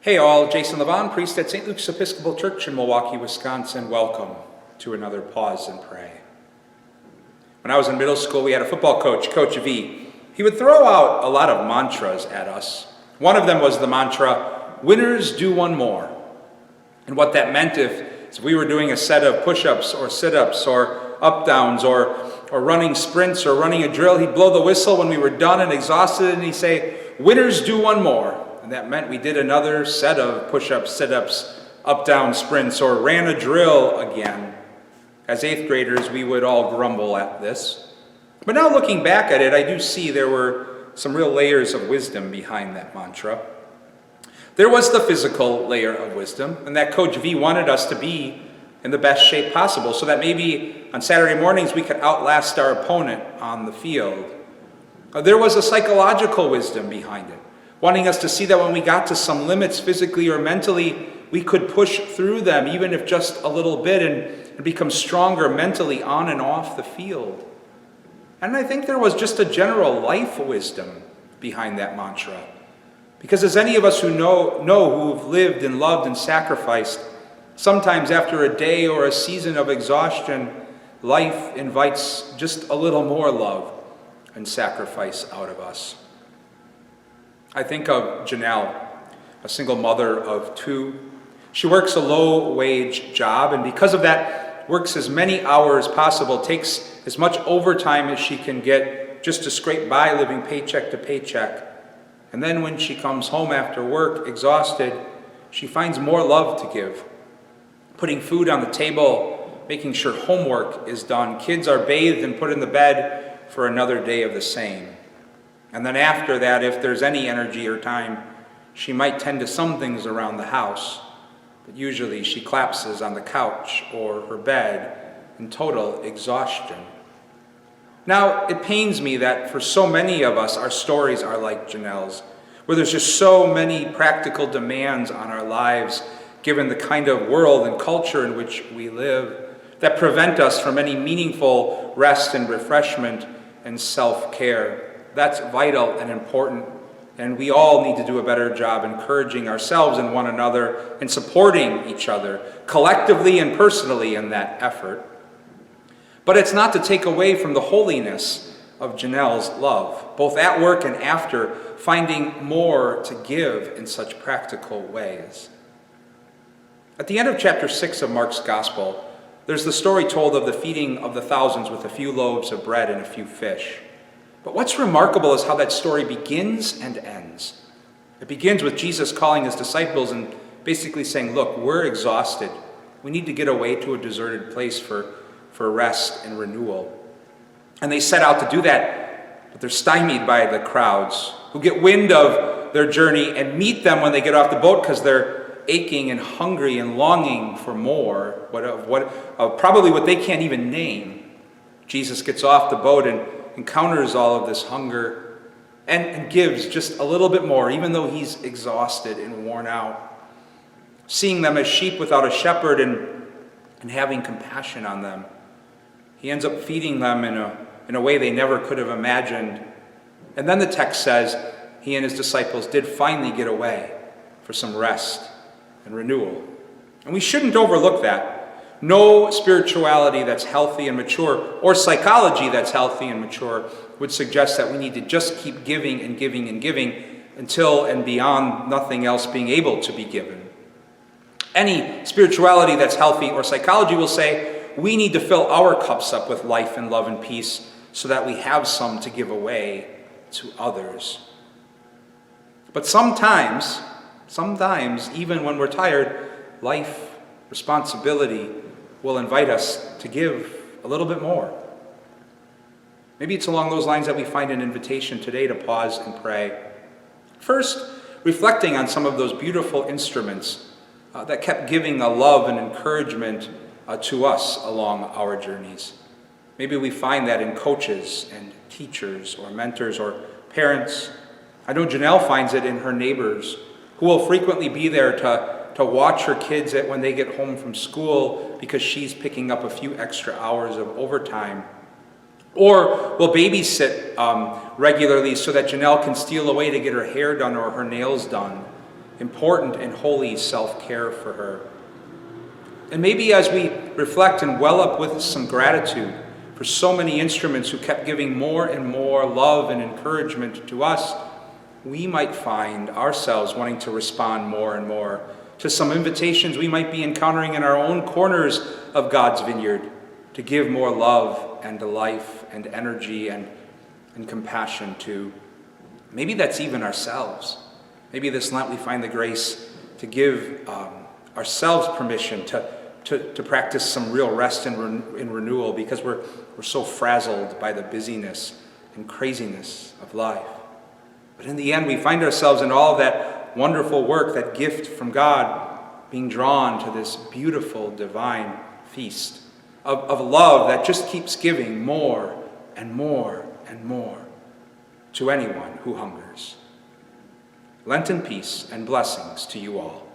Hey all, Jason Levon, priest at St. Luke's Episcopal Church in Milwaukee, Wisconsin. Welcome to another Pause and Pray. When I was in middle school, we had a football coach, Coach V. He would throw out a lot of mantras at us. One of them was the mantra, winners do one more. And what that meant if we were doing a set of push-ups or sit-ups or up-downs or running sprints or running a drill, he'd blow the whistle when we were done and exhausted, and he'd say, winners do one more. And that meant we did another set of push-ups, sit-ups, up-down sprints, or ran a drill again. As 8th graders, we would all grumble at this. But now looking back at it, I do see there were some real layers of wisdom behind that mantra. There was the physical layer of wisdom, and that Coach V wanted us to be in the best shape possible so that maybe on Saturday mornings we could outlast our opponent on the field. There was a psychological wisdom behind it, wanting us to see that when we got to some limits physically or mentally, we could push through them, even if just a little bit, and become stronger mentally on and off the field. And I think there was just a general life wisdom behind that mantra. Because as any of us who know who've lived and loved and sacrificed, sometimes after a day or a season of exhaustion, life invites just a little more love and sacrifice out of us. I think of Janelle, a single mother of 2. She works a low-wage job, and because of that, works as many hours possible, takes as much overtime as she can get just to scrape by, living paycheck to paycheck. And then when she comes home after work, exhausted, she finds more love to give. Putting food on the table, making sure homework is done, kids are bathed and put in the bed for another day of the same. And then after that, if there's any energy or time, she might tend to some things around the house. But usually she collapses on the couch or her bed in total exhaustion. Now, it pains me that for so many of us, our stories are like Janelle's, where there's just so many practical demands on our lives, given the kind of world and culture in which we live, that prevent us from any meaningful rest and refreshment and self-care. That's vital and important, and we all need to do a better job encouraging ourselves and one another and supporting each other, collectively and personally in that effort. But it's not to take away from the holiness of Janelle's love, both at work and after, finding more to give in such practical ways. At the end of chapter 6 of Mark's Gospel, there's the story told of the feeding of the thousands with a few loaves of bread and a few fish. But what's remarkable is how that story begins and ends. It begins with Jesus calling his disciples and basically saying, look, we're exhausted. We need to get away to a deserted place for rest and renewal. And they set out to do that, but they're stymied by the crowds who get wind of their journey and meet them when they get off the boat because they're aching and hungry and longing for more, probably what they can't even name. Jesus gets off the boat and encounters all of this hunger and gives just a little bit more, even though he's exhausted and worn out. Seeing them as sheep without a shepherd and having compassion on them, he ends up feeding them in a way they never could have imagined. And then the text says he and his disciples did finally get away for some rest and renewal. And we shouldn't overlook that. No spirituality that's healthy and mature, or psychology that's healthy and mature, would suggest that we need to just keep giving and giving and giving until and beyond nothing else being able to be given. Any spirituality that's healthy or psychology will say we need to fill our cups up with life and love and peace so that we have some to give away to others. But sometimes, even when we're tired, life, responsibility will invite us to give a little bit more. Maybe it's along those lines that we find an invitation today to pause and pray. First, reflecting on some of those beautiful instruments that kept giving a love and encouragement to us along our journeys. Maybe we find that in coaches and teachers or mentors or parents. I know Janelle finds it in her neighbors who will frequently be there to watch her kids when they get home from school because she's picking up a few extra hours of overtime. Or will babysit regularly so that Janelle can steal away to get her hair done or her nails done. important and holy self-care for her. And maybe as we reflect and well up with some gratitude for so many instruments who kept giving more and more love and encouragement to us, we might find ourselves wanting to respond more and more to some invitations we might be encountering in our own corners of God's vineyard to give more love and life and energy and compassion to. Maybe that's even ourselves. Maybe this Lent we find the grace to give ourselves permission to practice some real rest and renewal because we're so frazzled by the busyness and craziness of life. But in the end, we find ourselves in all of that wonderful work, that gift from God, being drawn to this beautiful divine feast of love that just keeps giving more and more and more to anyone who hungers. Lenten peace and blessings to you all.